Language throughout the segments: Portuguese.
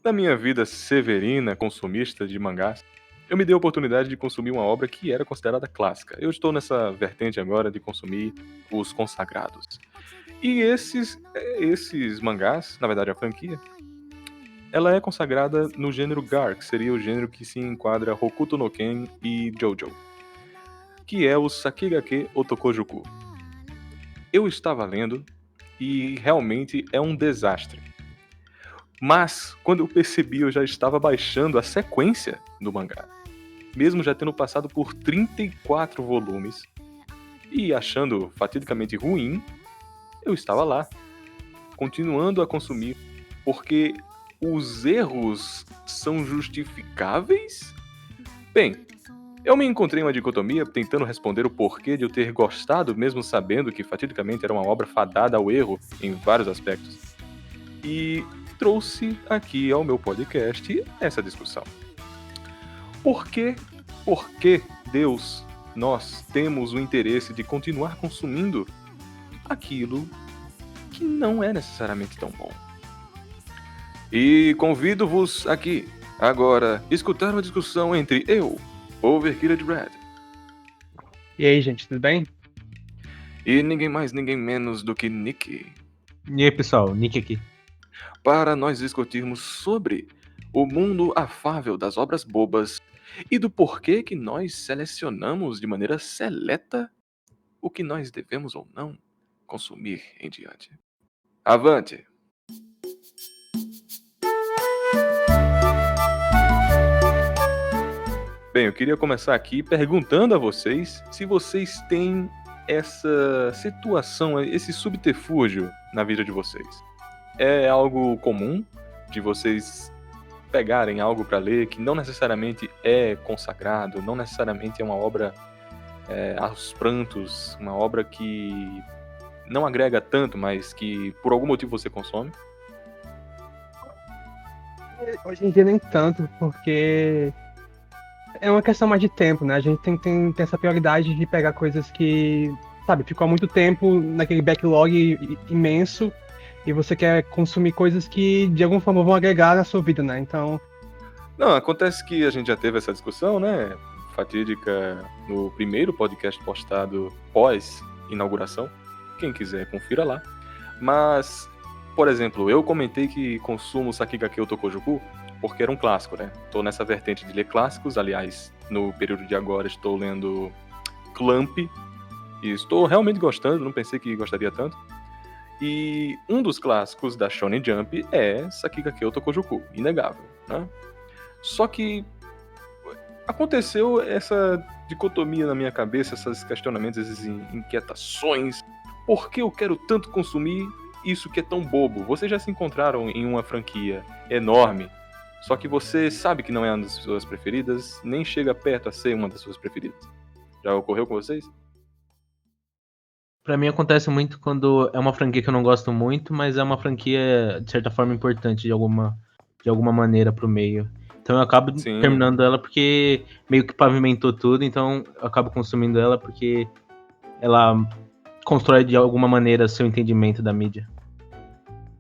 Na minha vida severina, consumista de mangás, eu me dei a oportunidade de consumir uma obra que era considerada clássica. Eu estou nessa vertente agora de consumir os consagrados. E esses mangás, na verdade a franquia, ela é consagrada no gênero Gar, que seria o gênero que se enquadra Hokuto no Ken e Jojo, que é o Sakigake Otokojuku. Eu estava lendo e realmente é um desastre. Mas, quando eu percebi, eu já estava baixando a sequência do mangá. Mesmo já tendo passado por 34 volumes e achando fatidicamente ruim, eu estava lá, continuando a consumir, porque os erros são justificáveis? Bem, eu me encontrei em uma dicotomia tentando responder o porquê de eu ter gostado, mesmo sabendo que fatidicamente era uma obra fadada ao erro em vários aspectos. E trouxe aqui ao meu podcast essa discussão. Por que Deus, nós temos o interesse de continuar consumindo aquilo que não é necessariamente tão bom? E convido-vos aqui, agora, escutar uma discussão entre eu, Overkilled Red, E aí, gente, tudo bem? e ninguém mais, ninguém menos do que Nick, E aí, pessoal, Nick aqui. para nós discutirmos sobre o mundo afável das obras bobas e do porquê que nós selecionamos de maneira seleta o que nós devemos ou não consumir em diante. Avante! Bem, eu queria começar aqui perguntando a vocês se vocês têm essa situação, esse subterfúgio na vida de vocês. É algo comum de vocês pegarem algo para ler que não necessariamente é consagrado, não necessariamente é uma obra aos prantos, uma obra que não agrega tanto, mas que por algum motivo você consome? Hoje em dia nem tanto, porque é uma questão mais de tempo, né? A gente tem essa prioridade de pegar coisas que, sabe, ficou há muito tempo naquele backlog imenso e você quer consumir coisas que de alguma forma vão agregar na sua vida, né? Então, Não, acontece que a gente já teve essa discussão, né? Fatídica no primeiro podcast postado pós-inauguração. Quem quiser, confira lá. Mas, por exemplo, eu comentei que consumo Sakigake Otokojuku porque era um clássico, né? Tô nessa vertente de ler clássicos. Aliás, no período de agora estou lendo Clamp e estou realmente gostando, não pensei que gostaria tanto. E um dos clássicos da Shonen Jump é Sakigake Otokojuku, inegável, né? Só que aconteceu essa dicotomia na minha cabeça, esses questionamentos, essas inquietações. Por que eu quero tanto consumir isso que é tão bobo? Vocês já se encontraram em uma franquia enorme, só que você sabe que não é uma das suas preferidas, nem chega perto a ser uma das suas preferidas. Já ocorreu com vocês? Pra mim acontece muito quando é uma franquia que eu não gosto muito, mas é uma franquia, de certa forma, importante de alguma maneira pro meio. Então eu acabo Sim. terminando ela porque meio que pavimentou tudo, então eu acabo consumindo ela porque ela constrói de alguma maneira seu entendimento da mídia.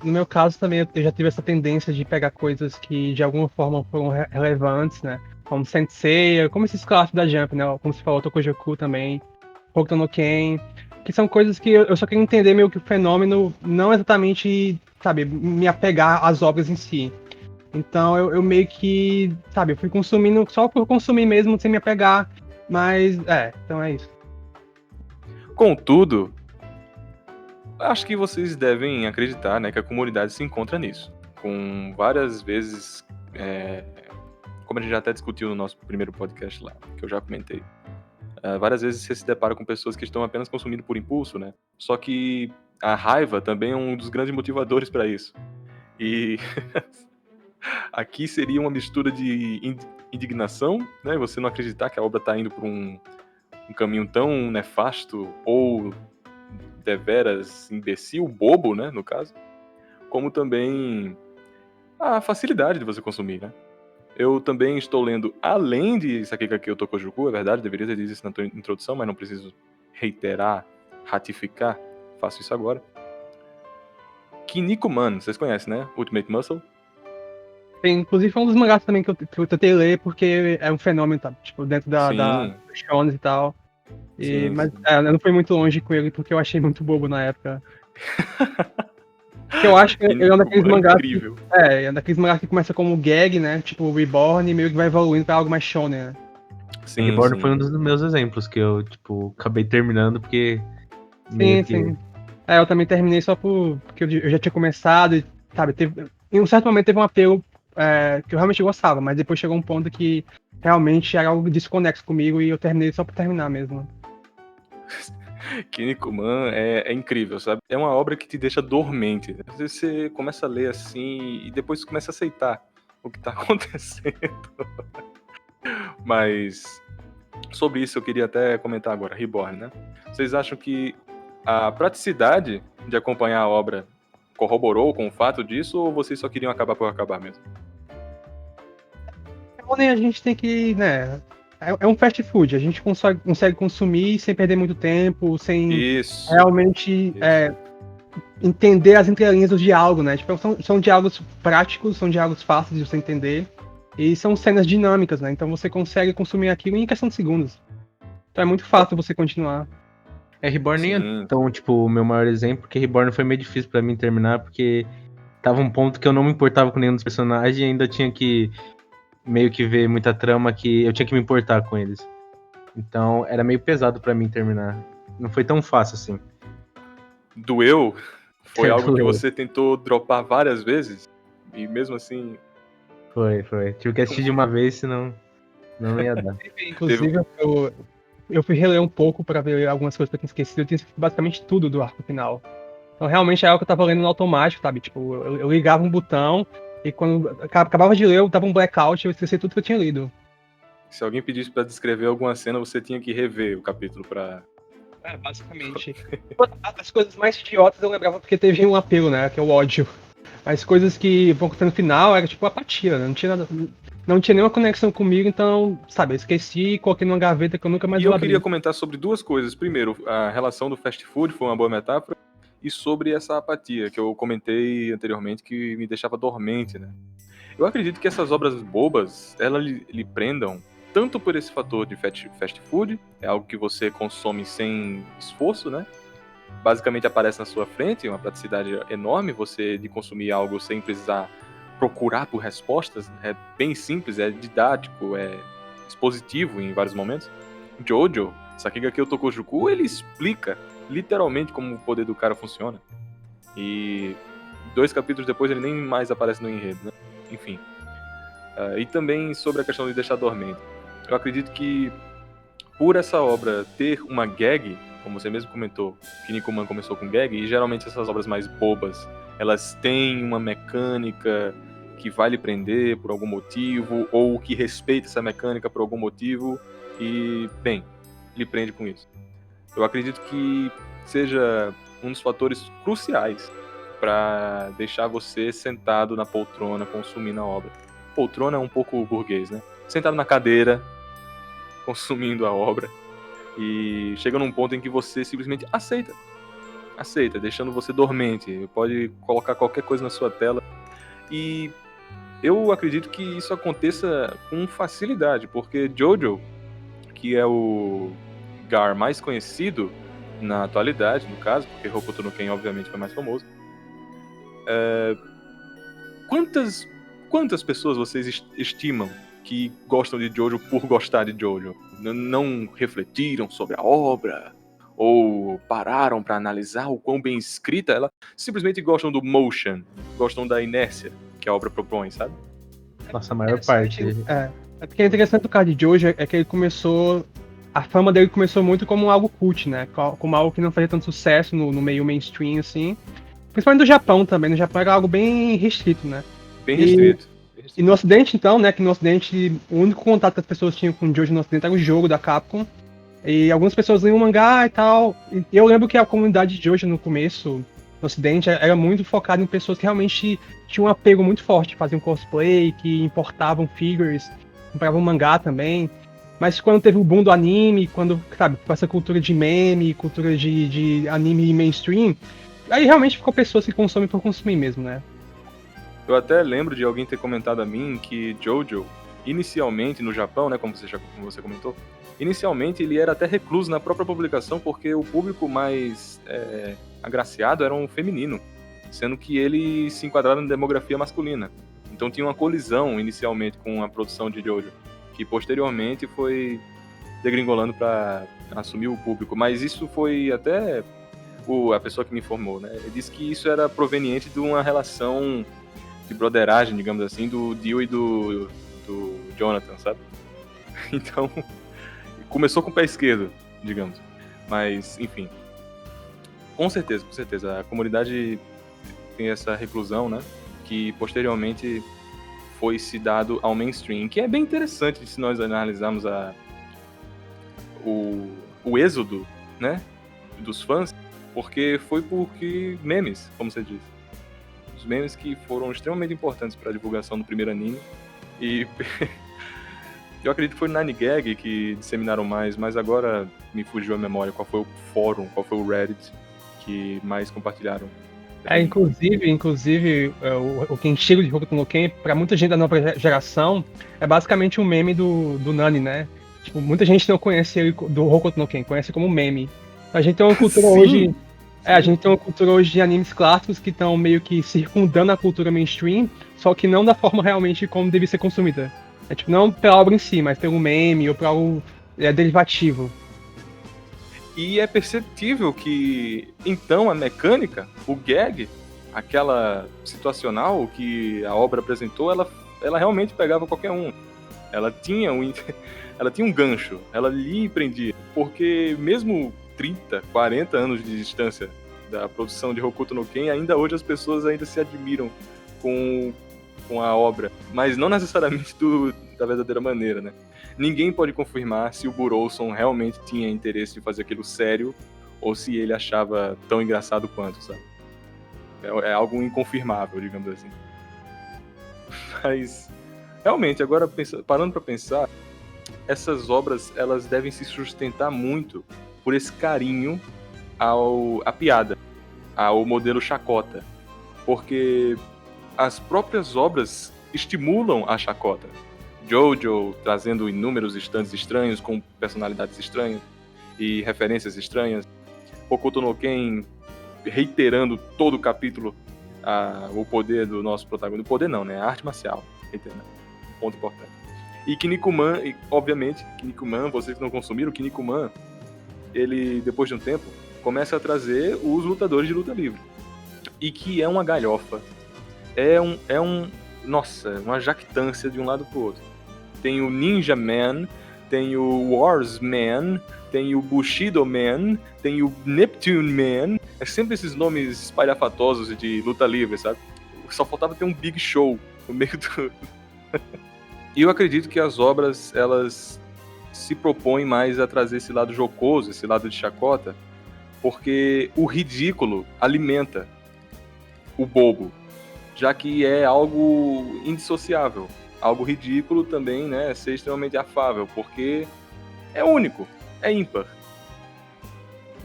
no meu caso também, eu já tive essa tendência de pegar coisas que de alguma forma foram relevantes, né? Como Sensei, como esses clássicos da Jump, né? Como se falou, Tokujoku também, Hokuto no Ken, que são coisas que eu só queria entender meio que o fenômeno, não exatamente, sabe, me apegar às obras em si. Então eu meio que, sabe, eu fui consumindo só por consumir mesmo, sem me apegar, mas, então é isso. Contudo, acho que vocês devem acreditar, né, que a comunidade se encontra nisso. Com várias vezes, como a gente já até discutiu no nosso primeiro podcast lá, que eu já comentei, várias vezes você se depara com pessoas que estão apenas consumindo por impulso, né? Só que a raiva também é um dos grandes motivadores para isso. E aqui seria uma mistura de indignação, né? Você não acreditar que a obra está indo por um caminho tão nefasto ou deveras imbecil, bobo, né, no caso, como também a facilidade de você consumir, né? Eu também estou lendo, além de Sakigake Otokojuku, é verdade, deveria ter dito isso na introdução, mas não preciso reiterar, ratificar, faço isso agora. Kinnikuman, vocês conhecem, né? Ultimate Muscle. Inclusive foi um dos mangás também que eu tentei ler, porque é um fenômeno, tá? Tipo, dentro da Sim, dos shonens e tal. sim, Mas sim. eu não fui muito longe com ele, porque eu achei muito bobo na época. Porque eu acho que ele é um daqueles Kinnikuman é mangás que. incrível. É um daqueles mangás que começa como gag, né? Tipo, Reborn, e meio que vai evoluindo pra algo mais shonen, né? Sim, Reborn foi sim. um dos meus exemplos que eu, tipo, acabei terminando porque meio Sim, que. sim. Eu também terminei só porque eu já tinha começado, e, sabe, em um certo momento teve um apelo que eu realmente gostava, mas depois chegou um ponto que realmente era algo desconexo comigo e eu terminei só por terminar mesmo. Kinnikuman é incrível, sabe? É uma obra que te deixa dormente. Às vezes você começa a ler assim e depois começa a aceitar o que tá acontecendo. Mas sobre isso eu queria até comentar agora, Reborn, né? Vocês acham que a praticidade de acompanhar a obra corroborou com o fato disso ou vocês só queriam acabar por acabar mesmo? Shonen a gente tem que, né, é um fast food, a gente consegue consumir sem perder muito tempo, sem Isso, realmente isso. entender as entrelinhas do diálogo, né? Tipo, são diálogos práticos, são diálogos fáceis de você entender. E são cenas dinâmicas, né? Então você consegue consumir aquilo em questão de segundos. Então é muito fácil você continuar. Reborn nem é Sim, tão, tipo, o meu maior exemplo, porque Reborn foi meio difícil pra mim terminar, porque tava um ponto que eu não me importava com nenhum dos personagens e ainda tinha que meio que ver muita trama que eu tinha que me importar com eles. Então era meio pesado pra mim terminar. Não foi tão fácil assim. doeu. Foi algo que Doeu. você tentou dropar várias vezes e mesmo assim Foi. Tive que assistir de uma vez, senão não ia dar. teve. Inclusive, eu fui reler um pouco pra ver algumas coisas que eu tinha esquecido. Eu tinha esquecido basicamente tudo do arco final. Então realmente é algo que eu tava lendo no automático, sabe? Tipo, eu ligava um botão e quando acabava de ler, eu dava um blackout e eu esqueci tudo que eu tinha lido. Se alguém pedisse pra descrever alguma cena, você tinha que rever o capítulo pra. Basicamente. As coisas mais idiotas eu lembrava porque teve um apelo, né? Que é o ódio. As coisas que vão acontecer no final era tipo apatia, né? Não tinha nada. Não tinha nenhuma conexão comigo, então, sabe, eu esqueci e coloquei numa gaveta que eu nunca mais E vou eu queria abrir. comentar sobre duas coisas. Primeiro, a relação do fast food foi uma boa metáfora. E sobre essa apatia que eu comentei anteriormente que me deixava dormente, né? Eu acredito que essas obras bobas, elas lhe prendam tanto por esse fator de fast food, é algo que você consome sem esforço, né? Basicamente aparece na sua frente, uma praticidade enorme, você de consumir algo sem precisar procurar por respostas, é bem simples, é didático, é expositivo em vários momentos. Jojo, Sakigake Otokojuku, ele explica literalmente como o poder do cara funciona. E 2 capítulos depois ele nem mais aparece no enredo, né? Enfim. E também sobre a questão de deixar dormente. Eu acredito que por essa obra ter uma gag, como você mesmo comentou, Kinnikuman começou com gag, e geralmente essas obras mais bobas, elas têm uma mecânica que vai lhe prender por algum motivo, ou que respeita essa mecânica por algum motivo, e, bem, lhe prende com isso. Eu acredito que seja um dos fatores cruciais para deixar você sentado na poltrona consumindo a obra. Poltrona é um pouco burguês, né? Sentado na cadeira, consumindo a obra. E chega num ponto em que você simplesmente aceita, deixando você dormente. Pode colocar qualquer coisa na sua tela. E eu acredito que isso aconteça com facilidade, porque Jojo, que é o Gar mais conhecido na atualidade, no caso, porque Hokuto no Ken obviamente foi mais famoso. Quantas pessoas vocês estimam que gostam de Jojo por gostar de Jojo? Não refletiram sobre a obra? Ou pararam para analisar o quão bem escrita ela? Simplesmente gostam do motion, gostam da inércia que a obra propõe, sabe? Nossa, a maior parte. Porque é interessante do caso de Jojo é que ele começou. A fama dele começou muito como algo cult, né? Como algo que não fazia tanto sucesso no meio mainstream, assim. Principalmente no Japão também. No Japão era algo bem restrito, né? Bem E, restrito. e no Ocidente, então, né? Que no Ocidente o único contato que as pessoas tinham com Jojo no Ocidente era o jogo da Capcom. E algumas pessoas liam mangá e tal. E eu lembro que a comunidade de Jojo no começo, no Ocidente, era muito focada em pessoas que realmente tinham um apego muito forte, faziam cosplay, que importavam figures, compravam mangá também. Mas quando teve o boom do anime, quando, sabe, com essa cultura de meme, cultura de anime mainstream, aí realmente ficou pessoas que consomem por consumir mesmo, né? Eu até lembro de alguém ter comentado a mim que Jojo, inicialmente no Japão, né, como você comentou, inicialmente ele era até recluso na própria publicação porque o público mais agraciado era um feminino, sendo que ele se enquadrava na demografia masculina. Então tinha uma colisão inicialmente com a produção de Jojo, que posteriormente foi degringolando para assumir o público. Mas isso foi até a pessoa que me informou, né? Ele disse que isso era proveniente de uma relação de broderagem, digamos assim, do Dio e do Jonathan, sabe? Então, começou com o pé esquerdo, digamos. Mas, enfim. Com certeza. A comunidade tem essa reclusão, né? Que posteriormente foi se dado ao mainstream. Que é bem interessante se nós analisarmos o êxodo, né? Dos fãs. Porque foi memes, como você disse. Os memes que foram extremamente importantes para a divulgação do primeiro anime. E eu acredito que foi no 9gag que disseminaram mais, mas agora me fugiu a memória qual foi o fórum, qual foi o Reddit que mais compartilharam. Inclusive o Kenshiro de Hokuto no Ken, pra muita gente da nova geração, é basicamente um meme do Nani, né? Tipo, muita gente não conhece ele do Hokuto no Ken, conhece como meme. A gente tem uma cultura hoje... a gente tem uma cultura hoje de animes clássicos que estão meio que circundando a cultura mainstream, só que não da forma realmente como deve ser consumida. É tipo, não pela obra em si, mas pelo meme ou por algo derivativo. E é perceptível que, então, a mecânica, o gag, aquela situacional que a obra apresentou, ela realmente pegava qualquer um. Ela tinha um gancho, ela lhe prendia. Porque mesmo 30, 40 anos de distância da produção de Hokuto no Ken, ainda hoje as pessoas ainda se admiram com a obra, mas não necessariamente da verdadeira maneira, né? Ninguém pode confirmar se o Burroughs realmente tinha interesse de fazer aquilo sério ou se ele achava tão engraçado quanto, sabe? É algo inconfirmável, digamos assim. Mas, realmente, agora parando para pensar, essas obras, elas devem se sustentar muito por esse carinho à piada, ao modelo chacota. Porque as próprias obras estimulam a chacota. Jojo trazendo inúmeros estantes estranhos, com personalidades estranhas e referências estranhas. Hokuto no Ken reiterando todo o capítulo o poder do nosso protagonista. O poder não, né? A arte marcial. Reiterando. Ponto importante. E Kinnikuman, obviamente, vocês que não consumiram, Kinnikuman, ele, depois de um tempo, começa a trazer os lutadores de luta livre. E que é uma galhofa. Nossa, uma jactância de um lado pro outro. Tem o Ninja Man, tem o Wars Man, tem o Bushido Man, tem o Neptune Man. É sempre esses nomes espalhafatosos de luta livre, sabe? Só faltava ter um Big Show no meio do... E eu acredito que as obras, elas se propõem mais a trazer esse lado jocoso, esse lado de chacota, porque o ridículo alimenta o bobo, já que é algo indissociável. Algo ridículo também, né, ser extremamente afável, porque é único, é ímpar.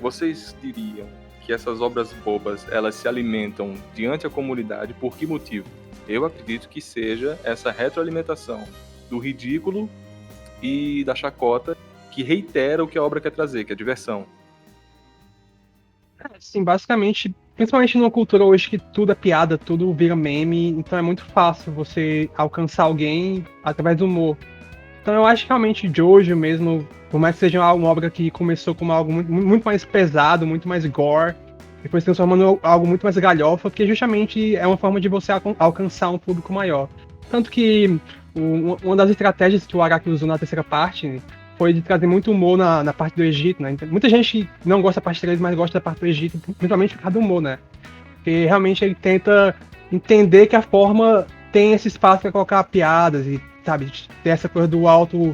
Vocês diriam que essas obras bobas, elas se alimentam diante da comunidade por que motivo? Eu acredito que seja essa retroalimentação do ridículo e da chacota que reitera o que a obra quer trazer, que é diversão. Sim, basicamente, principalmente numa cultura hoje que tudo é piada, tudo vira meme, então é muito fácil você alcançar alguém através do humor. Então eu acho que realmente Jojo mesmo, por mais que seja uma obra que começou como algo muito mais pesado, muito mais gore, depois se transformando em algo muito mais galhofa, porque justamente é uma forma de você alcançar um público maior. Tanto que uma das estratégias que o Araki usou na terceira parte foi de trazer muito humor na parte do Egito, né? Muita gente não gosta da parte 3, mas gosta da parte do Egito, principalmente por causa do humor, né? Porque realmente ele tenta entender que a forma tem esse espaço para colocar piadas e, sabe, ter essa coisa do alto,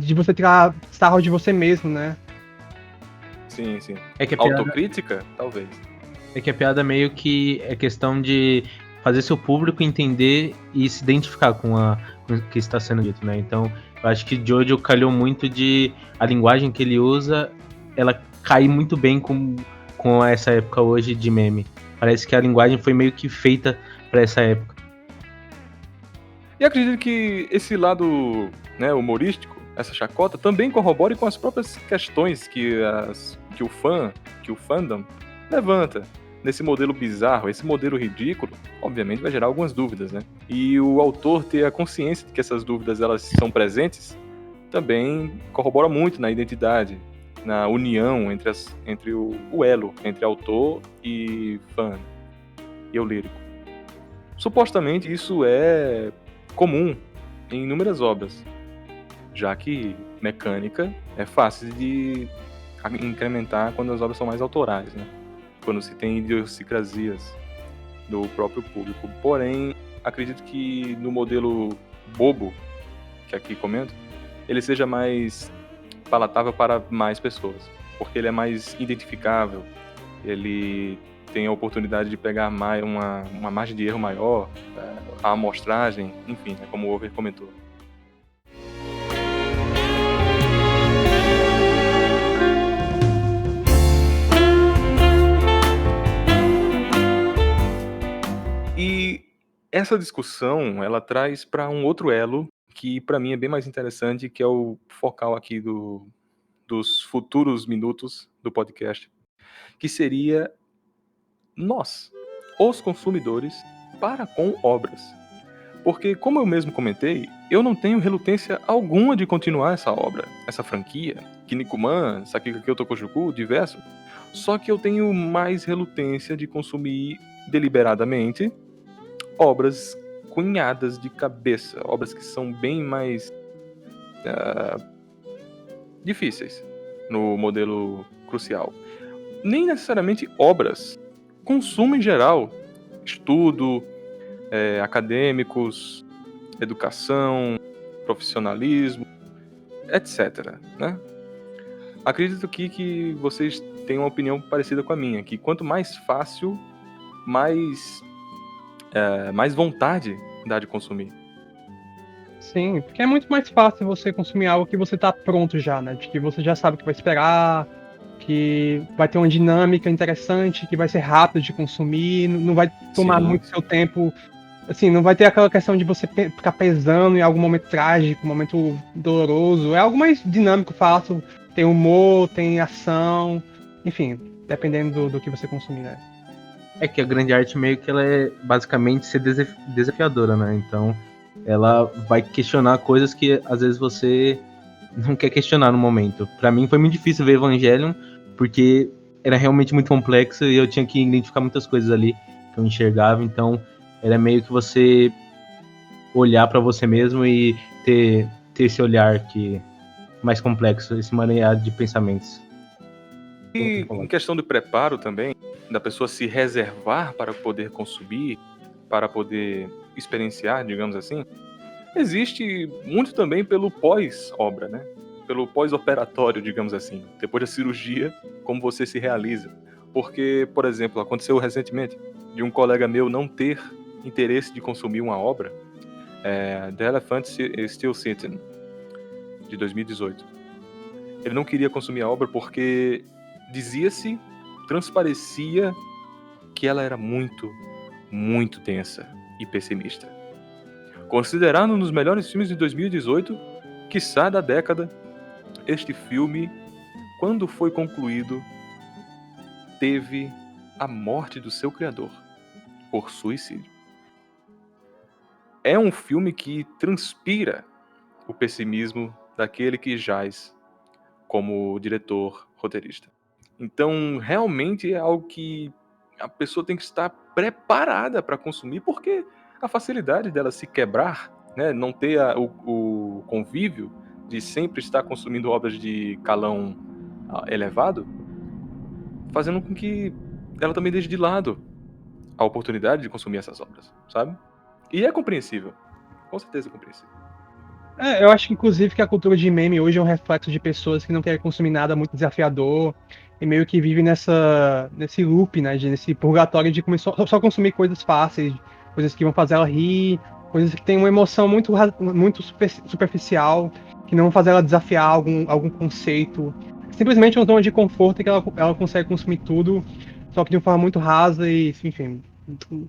de você tirar sarro de você mesmo, né? Sim, sim. É que a piada... Autocrítica? Talvez. É que a piada meio que é questão de fazer seu público entender e se identificar com o que está sendo dito, né? Então, eu acho que Jojo calhou muito de... A linguagem que ele usa, ela cai muito bem com essa época hoje de meme. Parece que a linguagem foi meio que feita para essa época. E acredito que esse lado, né, humorístico, essa chacota, também corrobore com as próprias questões que o fandom levanta. Nesse modelo bizarro, esse modelo ridículo, obviamente vai gerar algumas dúvidas, né? E o autor ter a consciência de que essas dúvidas elas são presentes também corrobora muito na identidade, na união entre o elo entre autor e fã e eu lírico. Supostamente isso é comum em inúmeras obras, já que mecânica é fácil de incrementar quando as obras são mais autorais, né? Quando se tem idiosincrasias do próprio público. Porém, acredito que no modelo bobo, que aqui comento, ele seja mais palatável para mais pessoas, porque ele é mais identificável, ele tem a oportunidade de pegar mais uma margem de erro maior, a amostragem, enfim, né, como o Over comentou. E essa discussão, ela traz para um outro elo que para mim é bem mais interessante, que é o focal aqui dos futuros minutos do podcast, que seria nós, os consumidores, para com obras. Porque, como eu mesmo comentei, eu não tenho relutância alguma de continuar essa obra, essa franquia, Kinnikuman, Sakigake Tokushuku, diverso. Só que eu tenho mais relutância de consumir deliberadamente obras cunhadas de cabeça, obras que são bem mais difíceis no modelo crucial. Nem necessariamente obras, consumo em geral, estudo, acadêmicos, educação, profissionalismo, etc. Né? Acredito que vocês têm uma opinião parecida com a minha, que quanto mais fácil, mais vontade dá de consumir. Sim, porque é muito mais fácil você consumir algo que você tá pronto já, né? De que você já sabe o que vai esperar, que vai ter uma dinâmica interessante, que vai ser rápido de consumir, não vai tomar muito seu tempo. Assim, não vai ter aquela questão de você ficar pesando em algum momento trágico, um momento doloroso. É algo mais dinâmico, fácil. Tem humor, tem ação, enfim, dependendo do que você consumir, né? É que a grande arte meio que ela é basicamente ser desafiadora, né? Então ela vai questionar coisas que às vezes você não quer questionar no momento. Pra mim foi muito difícil ver Evangelion, porque era realmente muito complexo e eu tinha que identificar muitas coisas ali que eu enxergava, então era meio que você olhar pra você mesmo e ter esse olhar que mais complexo, esse maneirado de pensamentos. E em questão de preparo também, da pessoa se reservar para poder consumir, para poder experienciar, digamos assim, existe muito também pelo pós-obra, né? Pelo pós-operatório, digamos assim, depois da cirurgia, como você se realiza. Porque, por exemplo, aconteceu recentemente de um colega meu não ter interesse de consumir uma obra, The Elephant Still Sitting, de 2018. Ele não queria consumir a obra porque dizia-se, transparecia que ela era muito, muito densa e pessimista. Considerado um dos melhores filmes de 2018, quiçá da década, este filme, quando foi concluído, teve a morte do seu criador por suicídio. É um filme que transpira o pessimismo daquele que jaz como diretor roteirista. Então, realmente é algo que a pessoa tem que estar preparada para consumir, porque a facilidade dela se quebrar, né, não ter o convívio de sempre estar consumindo obras de calão elevado, fazendo com que ela também deixe de lado a oportunidade de consumir essas obras, sabe? E é compreensível, com certeza é compreensível. Eu acho que inclusive que a cultura de meme hoje é um reflexo de pessoas que não querem consumir nada muito desafiador e meio que vivem nesse loop, né, nesse purgatório de só consumir coisas fáceis, coisas que vão fazer ela rir, coisas que têm uma emoção muito superficial, que não vão fazer ela desafiar algum conceito. Simplesmente uma zona de conforto em que ela consegue consumir tudo, só que de uma forma muito rasa e, enfim,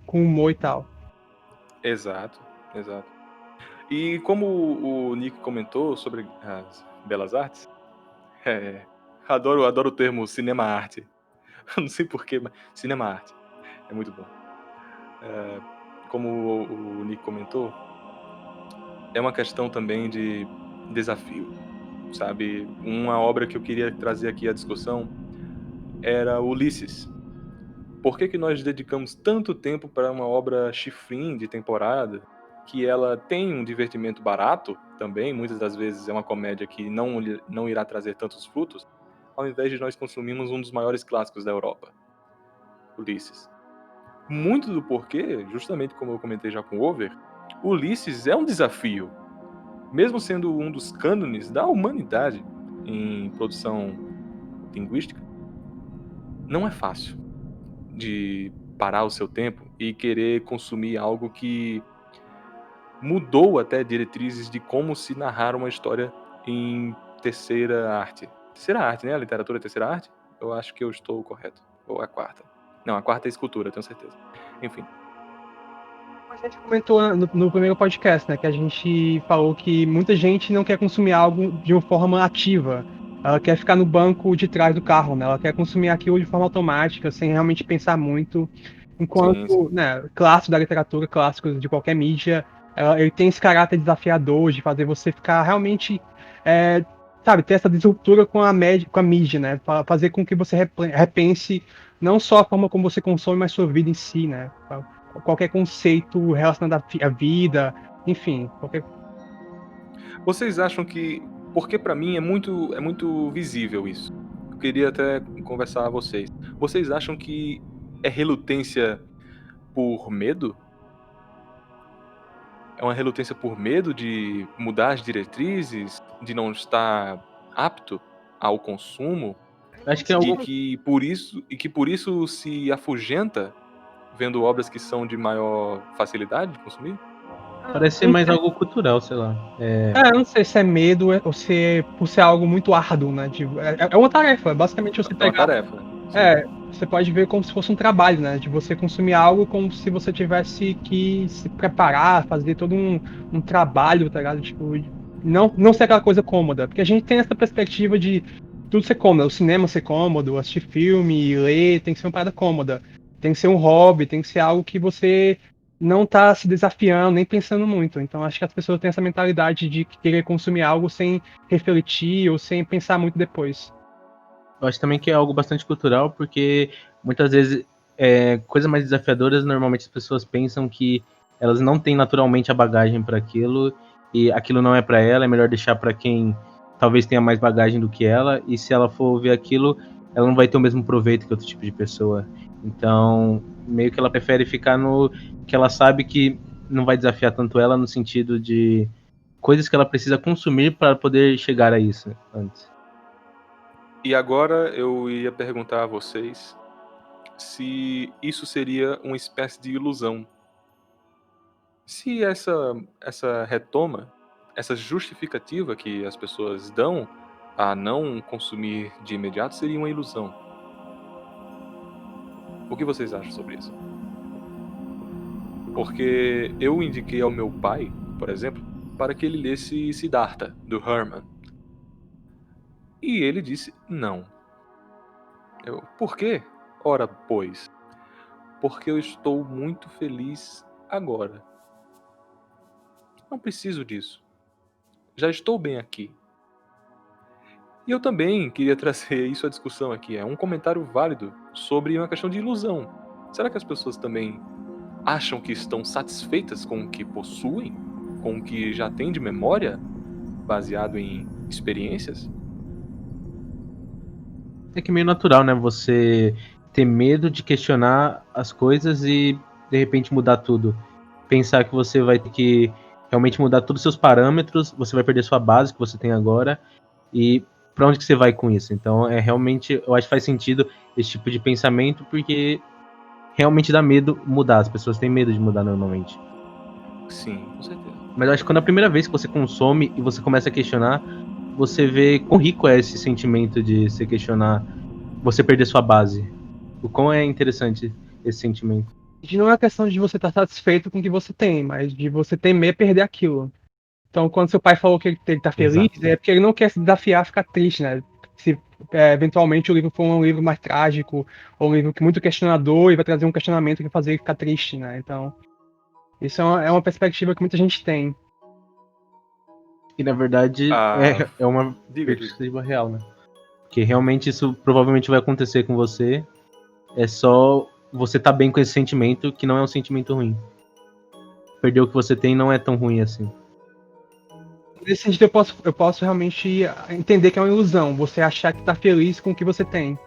com humor e tal. Exato, exato. E como o Nick comentou sobre as belas artes, é, adoro o termo cinema-arte. Eu não sei porquê, mas cinema-arte. É muito bom. Como o Nick comentou, é uma questão também de desafio, sabe? Uma obra que eu queria trazer aqui à discussão era Ulisses. Por que que nós dedicamos tanto tempo para uma obra chifrinho de temporada, que ela tem um divertimento barato também, muitas das vezes é uma comédia que não irá trazer tantos frutos, ao invés de nós consumirmos um dos maiores clássicos da Europa, Ulisses? Muito do porquê, justamente como eu comentei já com o Over, Ulisses é um desafio, mesmo sendo um dos cânones da humanidade em produção linguística, não é fácil de parar o seu tempo e querer consumir algo que mudou até diretrizes de como se narrar uma história em terceira arte. Terceira arte, né? A literatura é terceira arte? Eu acho que eu estou correto. Ou a quarta. Não, a quarta é escultura, tenho certeza. Enfim. A gente comentou no primeiro podcast, né, que a gente falou que muita gente não quer consumir algo de uma forma ativa. Ela quer ficar no banco de trás do carro, né? Ela quer consumir aquilo de forma automática, sem realmente pensar muito. Sim, sim. Enquanto, né, clássicos da literatura, clássicos de qualquer mídia, ele tem esse caráter desafiador de fazer você ficar realmente, é, sabe, ter essa disruptura com a mídia, né? Fazer com que você repense não só a forma como você consome, mas sua vida em si, né? Qualquer conceito relacionado à vida, enfim, qualquer. Vocês acham que... Porque pra mim é muito visível isso. Eu queria até conversar a vocês. Vocês acham que é relutância por medo? É uma relutância por medo de mudar as diretrizes, de não estar apto ao consumo, Acho que é e algo. que por isso se afugenta vendo obras que são de maior facilidade de consumir? Parece ser Eu não mais sei, algo cultural, sei lá. eu não sei se é medo ou se é por ser algo muito árduo, né? É uma tarefa, basicamente você É uma pegar. tarefa, sim. Você pode ver como se fosse um trabalho, né? De você consumir algo como se você tivesse que se preparar, fazer todo um trabalho, tá ligado? Tipo, não ser aquela coisa cômoda. Porque a gente tem essa perspectiva de tudo ser cômodo, o cinema ser cômodo, assistir filme, ler, tem que ser uma parada cômoda. Tem que ser um hobby, tem que ser algo que você não tá se desafiando, nem pensando muito. Então acho que as pessoas têm essa mentalidade de querer consumir algo sem refletir ou sem pensar muito depois. Eu acho também que é algo bastante cultural, porque muitas vezes coisas mais desafiadoras, normalmente as pessoas pensam que elas não têm naturalmente a bagagem para aquilo e aquilo não é para ela, é melhor deixar para quem talvez tenha mais bagagem do que ela, e se ela for ver aquilo, ela não vai ter o mesmo proveito que outro tipo de pessoa. Então, meio que ela prefere ficar no que ela sabe que não vai desafiar tanto ela, no sentido de coisas que ela precisa consumir para poder chegar a isso antes. E agora eu ia perguntar a vocês se isso seria uma espécie de ilusão. Se essa retoma, essa justificativa que as pessoas dão a não consumir de imediato seria uma ilusão. O que vocês acham sobre isso? Porque eu indiquei ao meu pai, por exemplo, para que ele lesse Siddhartha, do Herman. E ele disse não. Por quê? Ora, pois, porque eu estou muito feliz agora. Não preciso disso. Já estou bem aqui. E eu também queria trazer isso à discussão aqui. É um comentário válido sobre uma questão de ilusão. Será que as pessoas também acham que estão satisfeitas com o que possuem? Com o que já têm de memória, baseado em experiências? É que é meio natural, né? Você ter medo de questionar as coisas e de repente mudar tudo. Pensar que você vai ter que realmente mudar todos os seus parâmetros, você vai perder sua base que você tem agora e para onde que você vai com isso? Então, realmente, eu acho que faz sentido esse tipo de pensamento porque realmente dá medo mudar. As pessoas têm medo de mudar normalmente. Sim, com certeza. Mas eu acho que quando é a primeira vez que você consome e você começa a questionar, você vê quão rico é esse sentimento de se questionar, você perder sua base. O quão é interessante esse sentimento. E não é questão de você estar satisfeito com o que você tem, mas de você temer perder aquilo. Então, quando seu pai falou que ele tá feliz, Exato. é porque ele não quer se desafiar a ficar triste, né? Se eventualmente o livro for um livro mais trágico, ou um livro que muito questionador e vai trazer um questionamento que vai fazer ele ficar triste, né? Então, isso é uma perspectiva que muita gente tem. E na verdade Ah, é uma diga. perspectiva real, né? Porque realmente isso provavelmente vai acontecer com você. É só você tá bem com esse sentimento, que não é um sentimento ruim. Perder o que você tem não é tão ruim assim. Nesse sentido, eu posso realmente entender que é uma ilusão, você achar que tá feliz com o que você tem.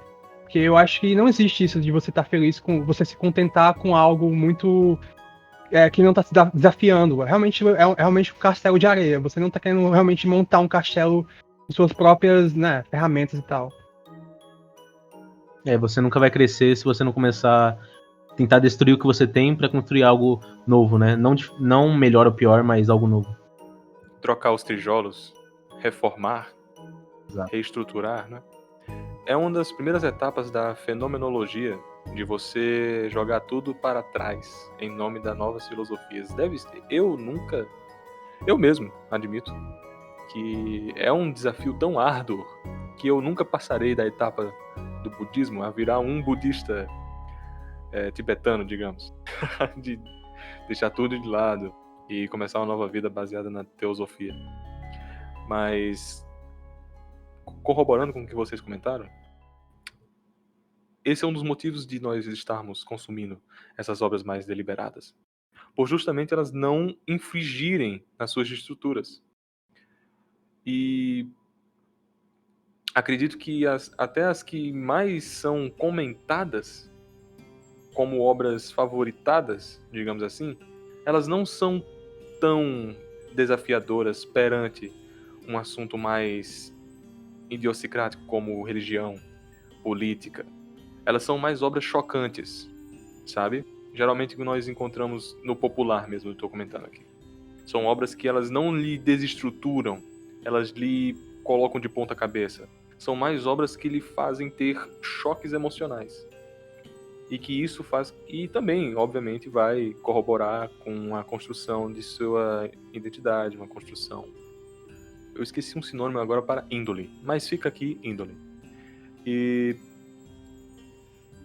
Porque eu acho que não existe isso de você estar feliz com você se contentar com algo muito que não tá se desafiando. Realmente um castelo de areia. Você não tá querendo realmente montar um castelo com suas próprias, né, ferramentas e tal. Você nunca vai crescer se você não começar a tentar destruir o que você tem pra construir algo novo, né? Não melhor ou pior, mas algo novo. Trocar os tijolos, reformar, Exato. reestruturar, né? É uma das primeiras etapas da fenomenologia, de você jogar tudo para trás em nome das novas filosofias. Eu mesmo admito que é um desafio tão árduo que eu nunca passarei da etapa do budismo a virar um budista tibetano, digamos, de deixar tudo de lado e começar uma nova vida baseada na teosofia. Mas corroborando com o que vocês comentaram, esse é um dos motivos de nós estarmos consumindo essas obras mais deliberadas, por justamente elas não infringirem nas suas estruturas. E acredito que até as que mais são comentadas como obras favoritadas, digamos assim, elas não são tão desafiadoras perante um assunto mais idiosincrático como religião, política. Elas são mais obras chocantes, sabe? Geralmente que nós encontramos no popular mesmo, eu estou comentando aqui. São obras que elas não lhe desestruturam, elas lhe colocam de ponta cabeça. São mais obras que lhe fazem ter choques emocionais. E que isso faz... E também, obviamente, vai corroborar com a construção de sua identidade, uma construção... Eu esqueci um sinônimo agora para índole, mas fica aqui índole. E...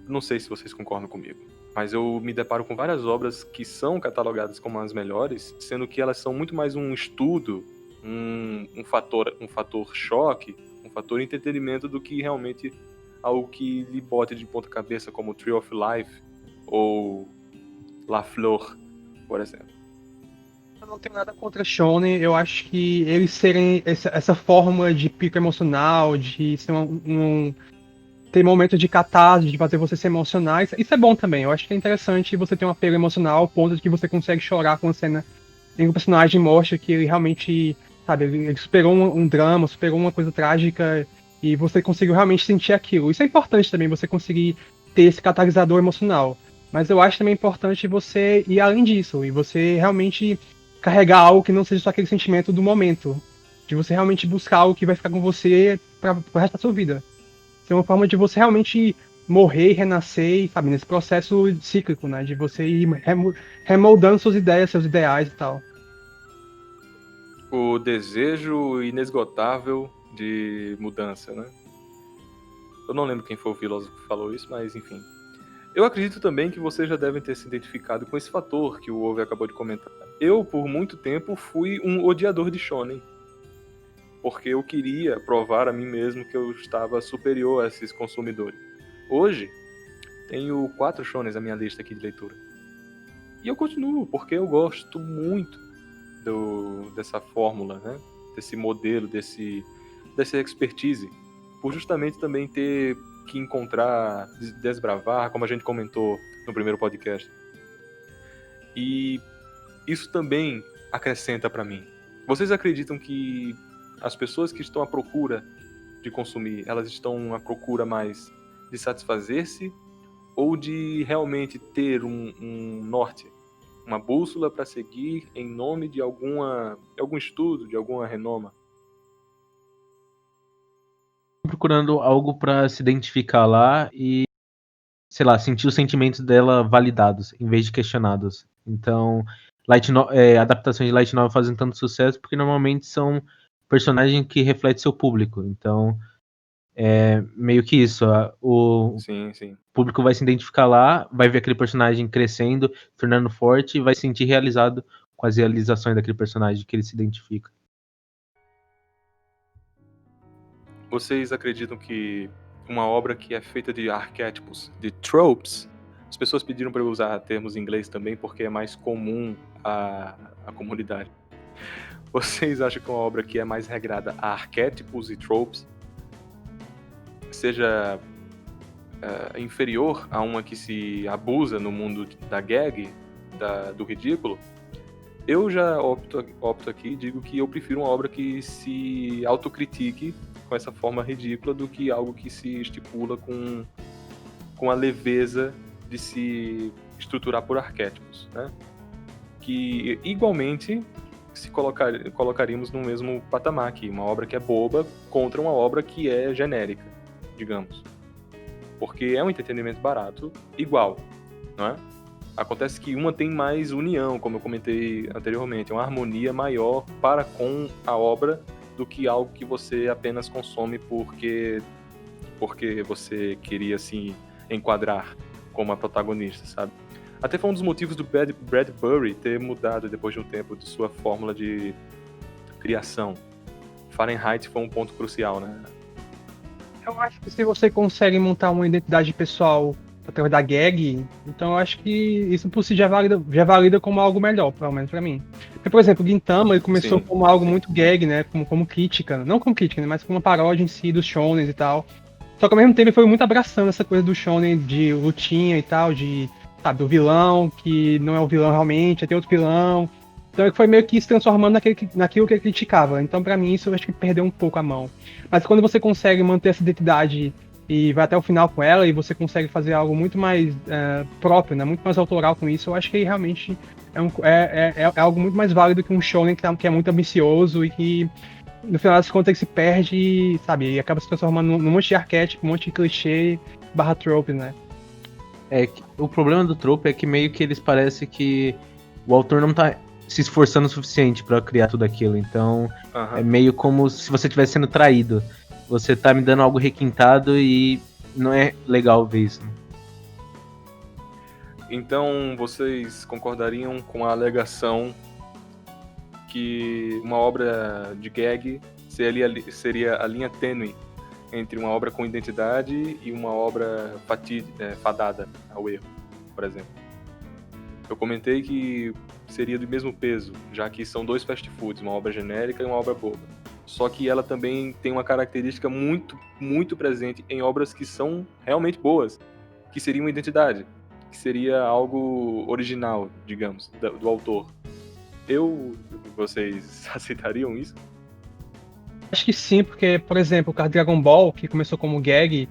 não sei se vocês concordam comigo, mas eu me deparo com várias obras que são catalogadas como as melhores, sendo que elas são muito mais um estudo, um fator choque, um fator entretenimento do que realmente algo que lhe bote de ponta cabeça, como Tree of Life ou La Flor, por exemplo. Eu não tenho nada contra Shonen, eu acho que eles serem essa forma de pico emocional, de ser ter momentos de catarse, de fazer você se emocionar, isso é bom também. Eu acho que é interessante você ter um apelo emocional ao ponto de que você consegue chorar com a cena em que o personagem mostra que ele realmente, sabe, ele superou um drama, superou uma coisa trágica e você conseguiu realmente sentir aquilo. Isso é importante também, você conseguir ter esse catalisador emocional. Mas eu acho também importante você ir além disso e você realmente carregar algo que não seja só aquele sentimento do momento. De você realmente buscar algo que vai ficar com você para o resto da sua vida. Ser uma forma de você realmente morrer e renascer, sabe, nesse processo cíclico, né? De você ir remoldando suas ideias, seus ideais e tal. O desejo inesgotável de mudança, né? Eu não lembro quem foi o filósofo que falou isso, mas enfim. Eu acredito também que vocês já devem ter se identificado com esse fator que o Ove acabou de comentar. Eu, por muito tempo, fui um odiador de shonen, porque eu queria provar a mim mesmo que eu estava superior a esses consumidores. Hoje, tenho 4 shonens na minha lista aqui de leitura. E eu continuo, porque eu gosto muito dessa fórmula, né? Desse modelo, dessa expertise. Por justamente também ter que encontrar, desbravar, como a gente comentou no primeiro podcast. E isso também acrescenta para mim. Vocês acreditam que as pessoas que estão à procura de consumir, elas estão à procura mais de satisfazer-se ou de realmente ter um norte, uma bússola para seguir em nome de algum estudo, de alguma renoma? Procurando algo pra se identificar lá e, sei lá, sentir os sentimentos dela validados, em vez de questionados. Então, adaptações de Light Novel fazem tanto sucesso porque normalmente são personagens que refletem seu público. Então, é meio que isso. O Sim. público vai se identificar lá, vai ver aquele personagem crescendo, tornando forte e vai se sentir realizado com as realizações daquele personagem que ele se identifica. Vocês acreditam que uma obra que é feita de arquétipos, de tropes, as pessoas pediram para eu usar termos em inglês também porque é mais comum à comunidade. Vocês acham que uma obra que é mais regrada a arquétipos e tropes seja inferior a uma que se abusa no mundo da gag, do ridículo? Eu já opto aqui e digo que eu prefiro uma obra que se autocritique com essa forma ridícula do que algo que se estipula com a leveza de se estruturar por arquétipos, né? Que igualmente se colocaríamos no mesmo patamar aqui, uma obra que é boba contra uma obra que é genérica, digamos. Porque é um entretenimento barato, igual, não é? Acontece que uma tem mais união, como eu comentei anteriormente, é uma harmonia maior para com a obra do que algo que você apenas consome porque você queria se enquadrar como a protagonista, sabe? Até foi um dos motivos do Bradbury ter mudado depois de um tempo de sua fórmula de criação. Fahrenheit foi um ponto crucial, né? Eu acho que se você consegue montar uma identidade pessoal através da gag, então eu acho que isso por si já valida como algo melhor, pelo menos pra mim. Porque, por exemplo, o Gintama ele começou como algo muito gag, né? Como crítica, não como crítica, né? Mas como uma paródia em si dos shonens e tal. Só que ao mesmo tempo ele foi muito abraçando essa coisa do shonen de lutinha e tal, de, sabe, o vilão que não é o vilão realmente, tem outro vilão. Então ele foi meio que se transformando naquilo que ele criticava. Então pra mim isso eu acho que perdeu um pouco a mão. Mas quando você consegue manter essa identidade e vai até o final com ela, e você consegue fazer algo muito mais próprio, né? Muito mais autoral com isso, eu acho que realmente é algo muito mais válido que um shonen que é muito ambicioso e que no final das contas ele se perde, sabe, e acaba se transformando num monte de arquétipo, um monte de clichê / trope, né? O problema do trope é que meio que eles parecem que o autor não tá se esforçando o suficiente pra criar tudo aquilo, então é meio como se você estivesse sendo traído. Você tá me dando algo requintado e não é legal ver isso. Então, vocês concordariam com a alegação que uma obra de gag seria a linha tênue entre uma obra com identidade e uma obra fadada ao erro, por exemplo? Eu comentei que seria do mesmo peso, já que são dois fast foods, uma obra genérica e uma obra boba. Só que ela também tem uma característica muito, muito presente em obras que são realmente boas, que seria uma identidade, que seria algo original, digamos, do autor. Vocês aceitariam isso? Acho que sim, porque, por exemplo, o caso de Dragon Ball, que começou como gag,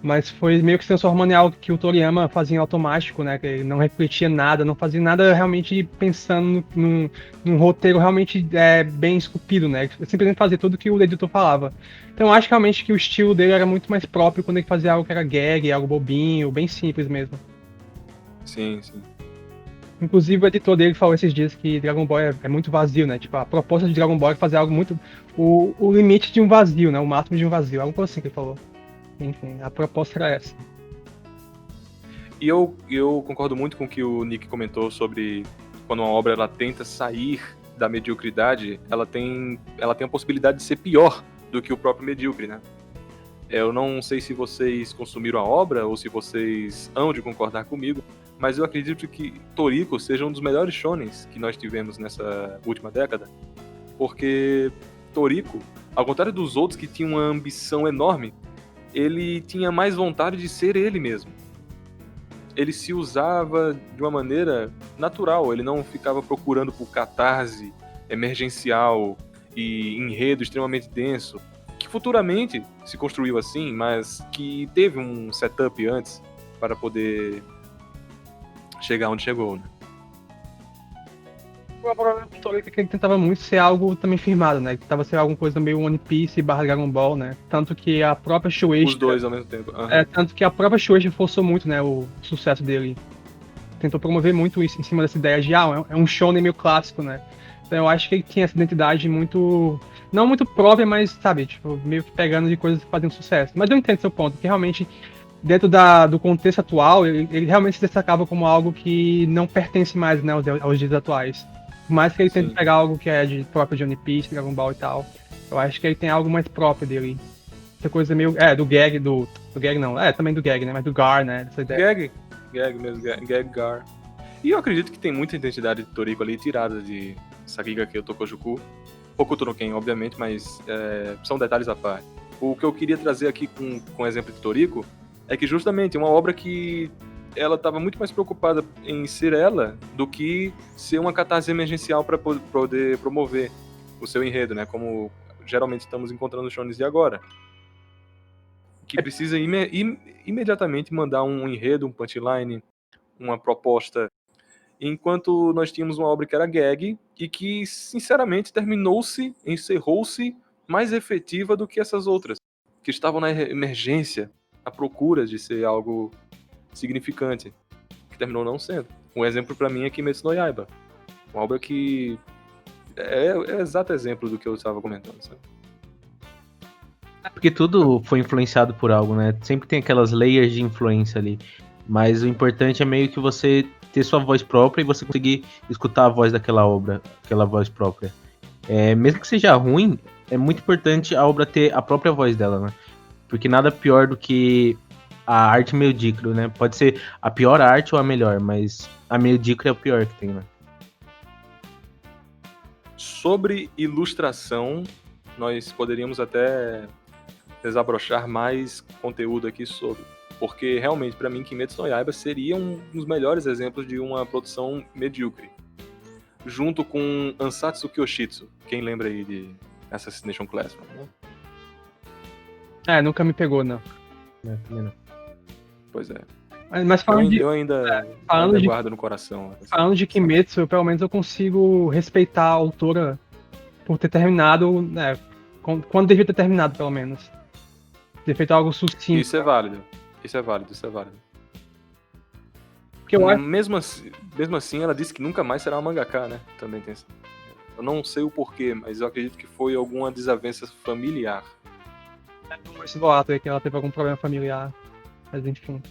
mas foi meio que se transformando em algo que o Toriyama fazia em automático, né? Que ele não refletia nada, não fazia nada realmente pensando num roteiro realmente bem esculpido, né? Ele simplesmente fazia tudo que o editor falava. Então eu acho realmente que o estilo dele era muito mais próprio quando ele fazia algo que era gag, algo bobinho, bem simples mesmo. Sim. Inclusive o editor dele falou esses dias que Dragon Ball é muito vazio, né? Tipo, a proposta de Dragon Ball é fazer algo muito... O limite de um vazio, né? O máximo de um vazio, algo assim que ele falou. Enfim, a proposta era essa. E eu concordo muito com o que o Nick comentou sobre quando uma obra ela tenta sair da mediocridade, ela tem a possibilidade de ser pior do que o próprio medíocre, né? Eu não sei se vocês consumiram a obra ou se vocês hão de concordar comigo, mas eu acredito que Toriko seja um dos melhores shonens que nós tivemos nessa última década, porque Toriko, ao contrário dos outros que tinham uma ambição enorme, ele tinha mais vontade de ser ele mesmo. Ele se usava de uma maneira natural, ele não ficava procurando por catarse emergencial e enredo extremamente denso, que futuramente se construiu assim, mas que teve um setup antes para poder chegar onde chegou, né? O problema do Toriko é que ele tentava muito ser algo também firmado, né? Ele tentava ser alguma coisa meio One Piece / Dragon Ball, né? Tanto que a própria Shueisha... Os dois ao mesmo tempo. Tanto que a própria Shueisha forçou muito, né? O sucesso dele. tentou promover muito isso em cima dessa ideia de, é um shonen meio clássico, né? Então eu acho que ele tinha essa identidade muito, não muito própria, mas, sabe, tipo, meio que pegando de coisas que fazem sucesso. Mas eu entendo seu ponto, que realmente, dentro do contexto atual, ele realmente se destacava como algo que não pertence mais, né, aos dias atuais. Por mais que ele tente Sim. pegar algo que é próprio de One Piece, Dragon Ball e tal, eu acho que ele tem algo mais próprio dele. Essa coisa meio. Do gag, do gag não. Também do gag, né? Mas do Gar, né? Essa ideia. Gag mesmo, Gag Gar. E eu acredito que tem muita identidade de Toriko ali tirada de Sakigake ou Tokojuku. Hokuto no Ken, obviamente, mas são detalhes à parte. O que eu queria trazer aqui com o exemplo de Toriko é que justamente é uma obra que ela estava muito mais preocupada em ser ela do que ser uma catarse emergencial para poder promover o seu enredo, né? Como geralmente estamos encontrando nos shonens de agora. Que precisa imediatamente mandar um enredo, um punchline, uma proposta. Enquanto nós tínhamos uma obra que era gag e que, sinceramente, encerrou-se mais efetiva do que essas outras, que estavam na emergência, à procura de ser algo significante, que terminou não sendo. Um exemplo pra mim é Kimetsu no Yaiba. Uma obra que é exato exemplo do que eu estava comentando, sabe? Porque tudo foi influenciado por algo, né? Sempre tem aquelas layers de influência ali. Mas o importante é meio que você ter sua voz própria e você conseguir escutar a voz daquela obra, aquela voz própria. Mesmo que seja ruim, é muito importante a obra ter a própria voz dela, né? Porque nada pior do que a arte medíocre, né? Pode ser a pior arte ou a melhor, mas a medíocre é o pior que tem, né? Sobre ilustração, nós poderíamos até desabrochar mais conteúdo aqui sobre. Porque realmente, pra mim, Kimetsu no Yaiba seria um dos melhores exemplos de uma produção medíocre. Junto com Ansatsu Kyoshitsu. Quem lembra aí de Assassination Classroom? Né? Nunca me pegou, não. Não. Pois é. Mas falando Eu ainda guardo no coração. Falando de Kimetsu, pelo menos eu consigo respeitar a autora por ter terminado, né? Quando devia ter terminado, pelo menos. Ter feito algo sucinto. Isso é válido. Porque eu acho... mesmo assim, ela disse que nunca mais será uma mangaka, né? Também tem. Eu não sei o porquê, mas eu acredito que foi alguma desavença familiar. Esse boato aí que ela teve algum problema familiar. Mas enfim.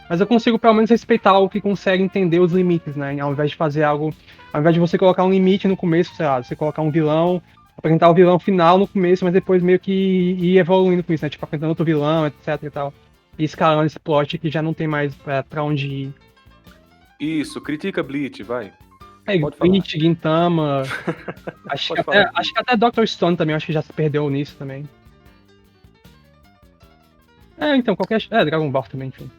Mas eu consigo pelo menos respeitar algo que consegue entender os limites, né? Ao invés de fazer algo. Ao invés de você colocar um limite no começo, sei lá, você colocar um vilão, apresentar o vilão final no começo, mas depois meio que ir evoluindo com isso, né? Tipo, apresentando outro vilão, etc e tal. E escalando esse plot que já não tem mais pra onde ir. Isso, critica Bleach, vai. Bleach, Gintama. acho que até Dr. Stone também, acho que já se perdeu nisso também. Então, Dragon Ball também, enfim.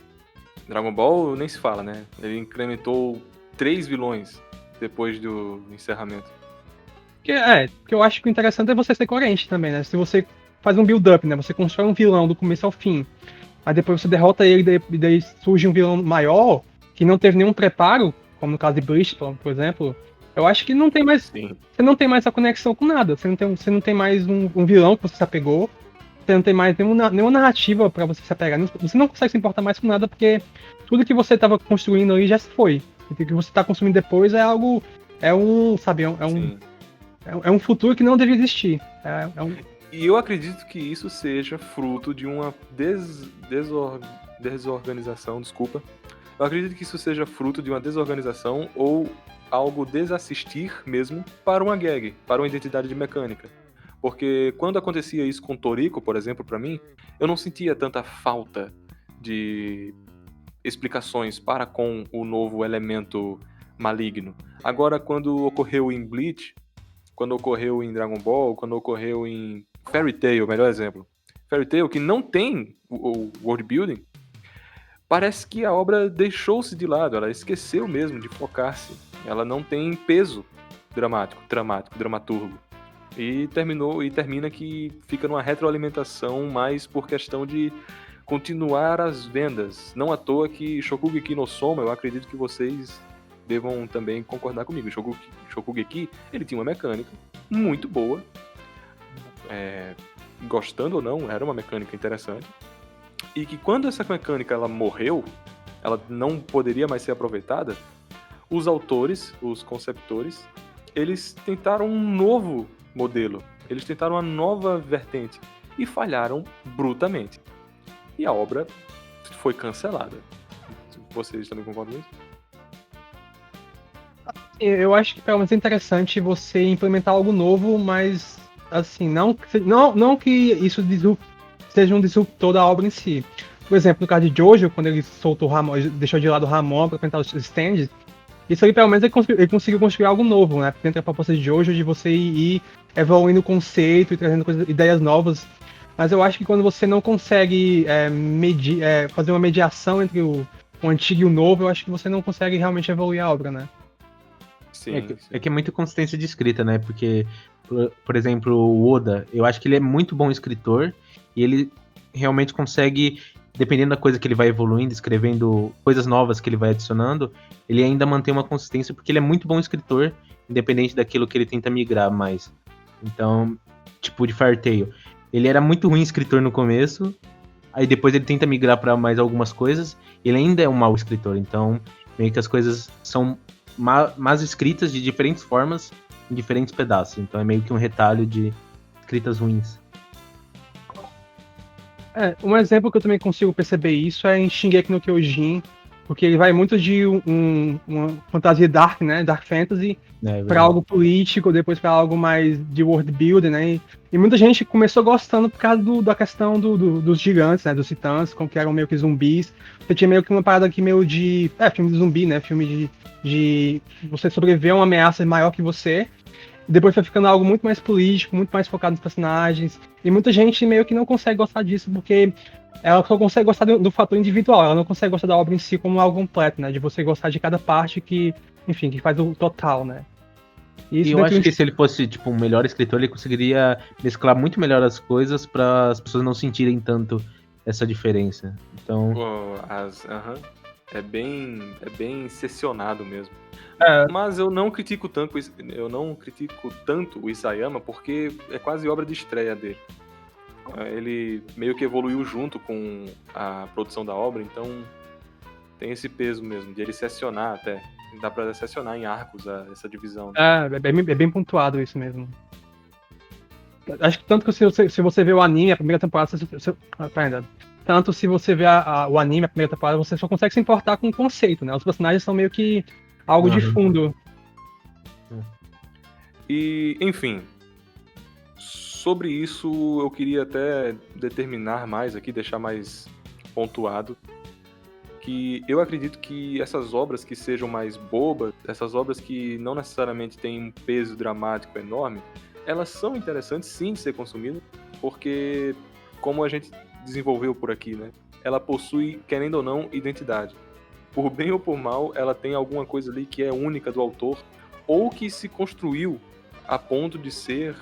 Dragon Ball nem se fala, né? Ele incrementou 3 vilões depois do encerramento. Que eu acho que o interessante é você ser coerente também, né? Se você faz um build-up, né? Você constrói um vilão do começo ao fim, aí depois você derrota ele e daí surge um vilão maior que não teve nenhum preparo, como no caso de Bleach, por exemplo, eu acho que não tem mais. Sim. Você não tem mais a conexão com nada. Você não tem mais um vilão que você se apegou. Você não tem mais nenhuma narrativa pra você se apegar. Você não consegue se importar mais com nada porque tudo que você tava construindo ali já se foi. O que você tá consumindo depois é algo. É um futuro que não deve existir. E eu acredito que isso seja fruto de uma desorganização, desculpa. Eu acredito que isso seja fruto de uma desorganização ou algo desassistir mesmo para uma gag, para uma identidade de mecânica. Porque quando acontecia isso com Toriko, por exemplo, pra mim, eu não sentia tanta falta de explicações para com o novo elemento maligno. Agora, quando ocorreu em Bleach, quando ocorreu em Dragon Ball, quando ocorreu em Fairy Tail, melhor exemplo. Fairy Tail, que não tem o world building, parece que a obra deixou-se de lado, ela esqueceu mesmo de focar-se. Ela não tem peso dramaturgo. E termina que fica numa retroalimentação mais por questão de continuar as vendas. Não à toa que Shokugeki no Soma, eu acredito que vocês devam também concordar comigo. Shokugeki, ele tinha uma mecânica muito boa. Gostando ou não, era uma mecânica interessante. E que quando essa mecânica ela morreu, ela não poderia mais ser aproveitada, os autores, os conceptores, eles tentaram um novo modelo, eles tentaram uma nova vertente e falharam brutamente. E a obra foi cancelada. Vocês também concordam com isso? Eu acho que pelo menos é interessante você implementar algo novo, mas assim, não que isso seja um disruptor da obra em si. Por exemplo, no caso de Jojo, quando ele soltou o Ramon, deixou de lado o Ramon para apresentar os stands, isso aí pelo menos ele conseguiu construir algo novo, né? Dentro da proposta de Jojo, de você ir evoluindo o conceito e trazendo ideias novas. Mas eu acho que quando você não consegue fazer uma mediação entre o antigo e o novo, eu acho que você não consegue realmente evoluir a obra, né? Sim, É que é muita consistência de escrita, né? Porque, por exemplo, o Oda, eu acho que ele é muito bom escritor e ele realmente consegue, dependendo da coisa que ele vai evoluindo, escrevendo coisas novas que ele vai adicionando, ele ainda mantém uma consistência porque ele é muito bom escritor, independente daquilo que ele tenta migrar mais. Então, tipo de Fairy Tail, ele era muito ruim escritor no começo, aí depois ele tenta migrar para mais algumas coisas, ele ainda é um mau escritor, então meio que as coisas são mas escritas de diferentes formas em diferentes pedaços. Então é meio que um retalho de escritas ruins. Um exemplo que eu também consigo perceber isso é em Shingeki no Kyojin, porque ele vai muito de uma fantasia dark, né, dark fantasy, para algo político, depois para algo mais de world building, né, e muita gente começou gostando por causa da questão dos gigantes, né, dos titãs, como que eram meio que zumbis. Você tinha meio que uma parada aqui meio de filme de zumbi, né, filme de você sobreviver a uma ameaça maior que você. E depois foi ficando algo muito mais político, muito mais focado nos personagens. E muita gente meio que não consegue gostar disso, porque ela só consegue gostar do fator individual, ela não consegue gostar da obra em si como algo completo, né? De você gostar de cada parte que faz o total, né? E eu acho que se ele fosse, tipo, um melhor escritor, ele conseguiria mesclar muito melhor as coisas para as pessoas não sentirem tanto essa diferença. Então... É bem seccionado mesmo. É. Mas eu não critico tanto o Isayama porque é quase obra de estreia dele. Ele meio que evoluiu junto com a produção da obra, então tem esse peso mesmo, de ele seccionar até. Dá pra seccionar em arcos essa divisão. É bem pontuado isso mesmo. Acho que tanto que se você vê o anime, a primeira temporada, tanto se você vê o anime, a primeira temporada, você só consegue se importar com o conceito, né? Os personagens são meio que algo de fundo. E, enfim, sobre isso eu queria até determinar mais aqui, deixar mais pontuado, que eu acredito que essas obras que sejam mais bobas, essas obras que não necessariamente têm um peso dramático enorme, elas são interessantes sim de ser consumidas, porque como a gente desenvolveu por aqui, né? Ela possui, querendo ou não, identidade. Por bem ou por mal, ela tem alguma coisa ali que é única do autor, ou que se construiu a ponto de ser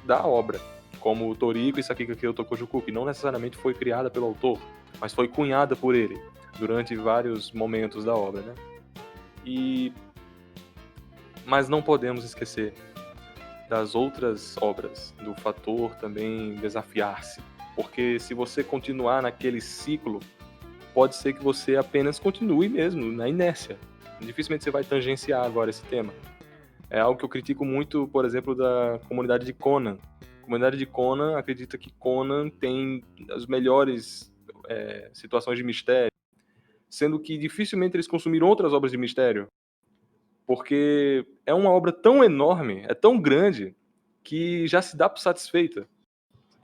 da obra, como o Toriko e Sakika Kyoto Kojuku, que não necessariamente foi criada pelo autor, mas foi cunhada por ele durante vários momentos da obra, né? Mas não podemos esquecer das outras obras, do fator também desafiar-se, porque se você continuar naquele ciclo, pode ser que você apenas continue mesmo na inércia. Dificilmente você vai tangenciar agora esse tema. É algo que eu critico muito, por exemplo, da comunidade de Conan. A comunidade de Conan acredita que Conan tem as melhores situações de mistério, sendo que dificilmente eles consumiram outras obras de mistério, porque é uma obra tão enorme, é tão grande, que já se dá por satisfeita.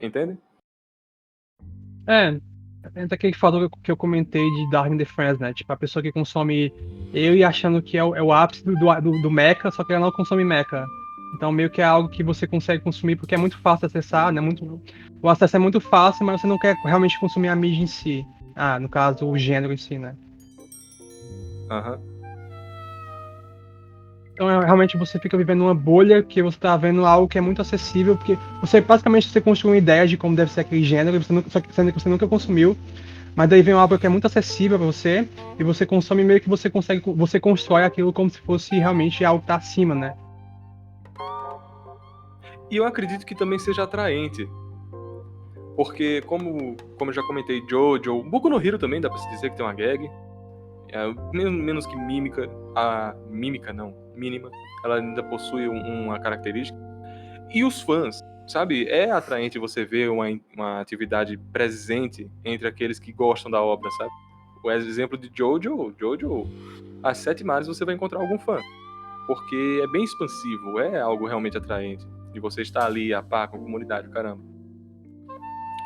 Entende? Entra aquele fator que eu comentei de Darwin the Friends, né? Tipo, a pessoa que consome e achando que é o ápice do mecha, só que ela não consome mecha. Então, meio que é algo que você consegue consumir porque é muito fácil de acessar, né? O acesso é muito fácil, mas você não quer realmente consumir a mídia em si. No caso, o gênero em si, né? Então, realmente, você fica vivendo uma bolha que você tá vendo algo que é muito acessível, porque você construi uma ideia de como deve ser aquele gênero, sendo que você nunca consumiu, mas daí vem uma obra que é muito acessível para você, e você consome meio que você constrói aquilo como se fosse realmente algo que tá acima, né? E eu acredito que também seja atraente, porque como eu já comentei, Jojo, Boku no Hero também dá pra se dizer que tem uma gag, Menos que mímica, a mímica não, mínima, ela ainda possui uma característica. E os fãs, sabe? É atraente você ver uma atividade presente entre aqueles que gostam da obra, sabe? O exemplo de Jojo, às 7 mares você vai encontrar algum fã. Porque é bem expansivo, é algo realmente atraente. De você estar ali a par com a comunidade, caramba.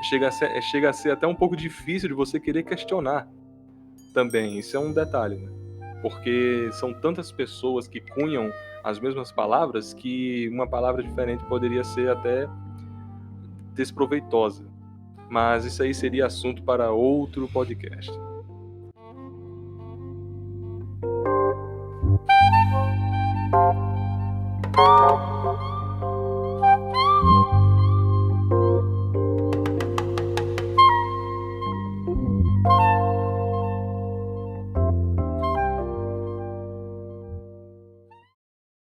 Chega a ser até um pouco difícil de você querer questionar também. Isso é um detalhe, né? Porque são tantas pessoas que cunham as mesmas palavras que uma palavra diferente poderia ser até desproveitosa. Mas isso aí seria assunto para outro podcast.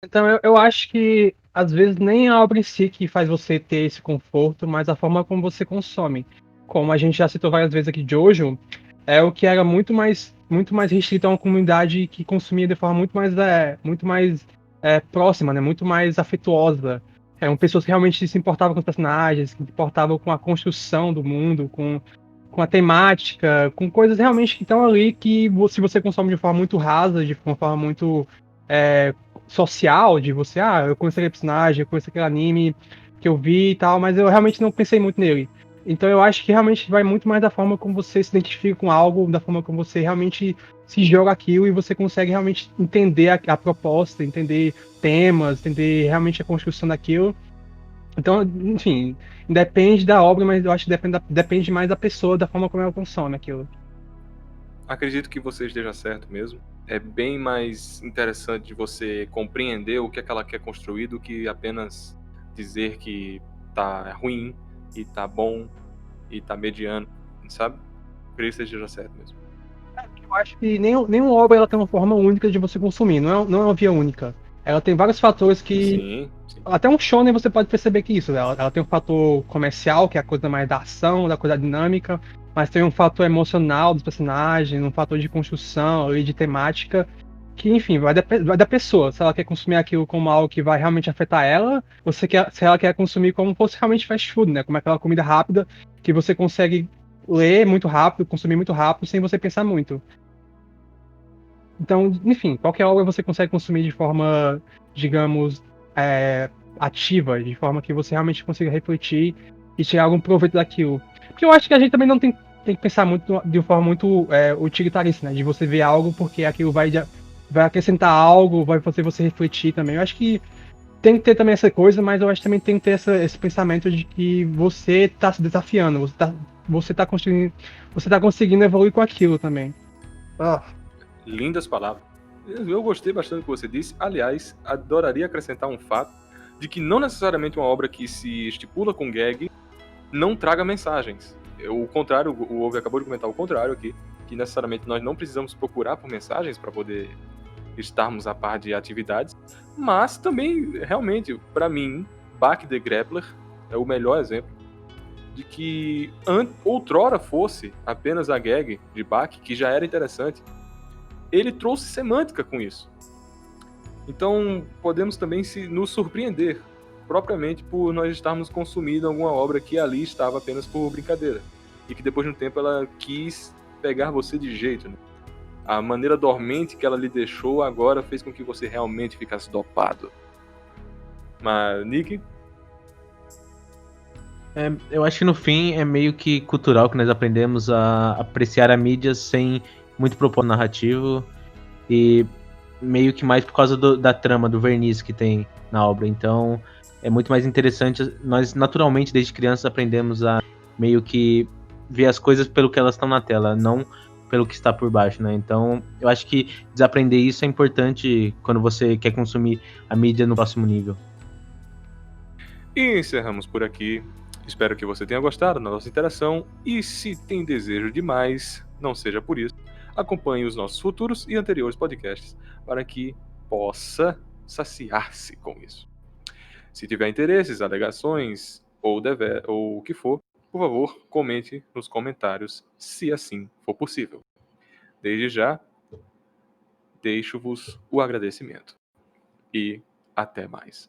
Então eu acho que às vezes nem a obra em si que faz você ter esse conforto, mas a forma como você consome. Como a gente já citou várias vezes aqui, Jojo é o que era muito mais restrito a uma comunidade que consumia de forma muito mais próxima, né? Muito mais afetuosa. Eram pessoas que realmente se importavam com os personagens, que se importavam com a construção do mundo, com a temática, com coisas realmente que estão ali que se você consome de forma muito rasa, de uma forma muito é, social, de você, eu conheço aquele personagem, eu conheço aquele anime que eu vi e tal, mas eu realmente não pensei muito nele. Então eu acho que realmente vai muito mais da forma como você se identifica com algo, da forma como você realmente se joga aquilo e você consegue realmente entender a proposta, entender temas, entender realmente a construção daquilo. Então, enfim, depende da obra, mas eu acho que depende mais da pessoa, da forma como ela consome aquilo. Acredito que você esteja certo mesmo. É bem mais interessante de você compreender o que é que ela quer construir do que apenas dizer que tá ruim e tá bom e tá mediano, sabe? Acredito que você esteja certo mesmo. Eu acho que nenhuma obra ela tem uma forma única de você consumir, não é uma via única. Ela tem vários fatores que. Sim, sim. Até um shonen você pode perceber que isso. Ela tem um fator comercial, que é a coisa mais da ação, da coisa dinâmica, mas tem um fator emocional dos personagens, um fator de construção ali, de temática, que, enfim, vai da pessoa. Se ela quer consumir aquilo como algo que vai realmente afetar ela, ou se ela quer consumir como fosse realmente fast food, né? Como aquela comida rápida que você consegue ler muito rápido, consumir muito rápido, sem você pensar muito. Então, enfim, qualquer obra você consegue consumir de forma, digamos, ativa, de forma que você realmente consiga refletir e tirar algum proveito daquilo. Porque eu acho que a gente também não tem que pensar muito de uma forma muito utilitarista, né? De você ver algo porque aquilo vai acrescentar algo, vai fazer você refletir também. Eu acho que tem que ter também essa coisa, mas eu acho que também tem que ter esse pensamento de que você está se desafiando, você tá conseguindo evoluir com aquilo também. Ah. Lindas palavras. Eu gostei bastante do que você disse. Aliás, adoraria acrescentar um fato de que não necessariamente uma obra que se estipula com gag não traga mensagens. O contrário, o Ove acabou de comentar o contrário aqui, que necessariamente nós não precisamos procurar por mensagens para poder estarmos a par de atividades, mas também, realmente, para mim, Bach the Grappler é o melhor exemplo de que outrora fosse apenas a gag de Bach, que já era interessante, ele trouxe semântica com isso. Então, podemos também nos surpreender, propriamente por nós estarmos consumindo alguma obra que ali estava apenas por brincadeira. E que depois de um tempo ela quis pegar você de jeito, né? A maneira dormente que ela lhe deixou agora fez com que você realmente ficasse dopado. Mas, Nick? Eu acho que no fim é meio que cultural que nós aprendemos a apreciar a mídia sem muito propósito narrativo e meio que mais por causa da trama, do verniz que tem na obra. Então é muito mais interessante. Nós naturalmente desde crianças aprendemos a meio que ver as coisas pelo que elas estão na tela, não pelo que está por baixo, né? Então eu acho que desaprender isso é importante quando você quer consumir a mídia no próximo nível. E encerramos por aqui. Espero que você tenha gostado da nossa interação e se tem desejo de mais, não seja por isso, acompanhe os nossos futuros e anteriores podcasts para que possa saciar-se com isso. Se tiver interesses, alegações ou o que for, por favor, comente nos comentários, se assim for possível. Desde já, deixo-vos o agradecimento. E até mais.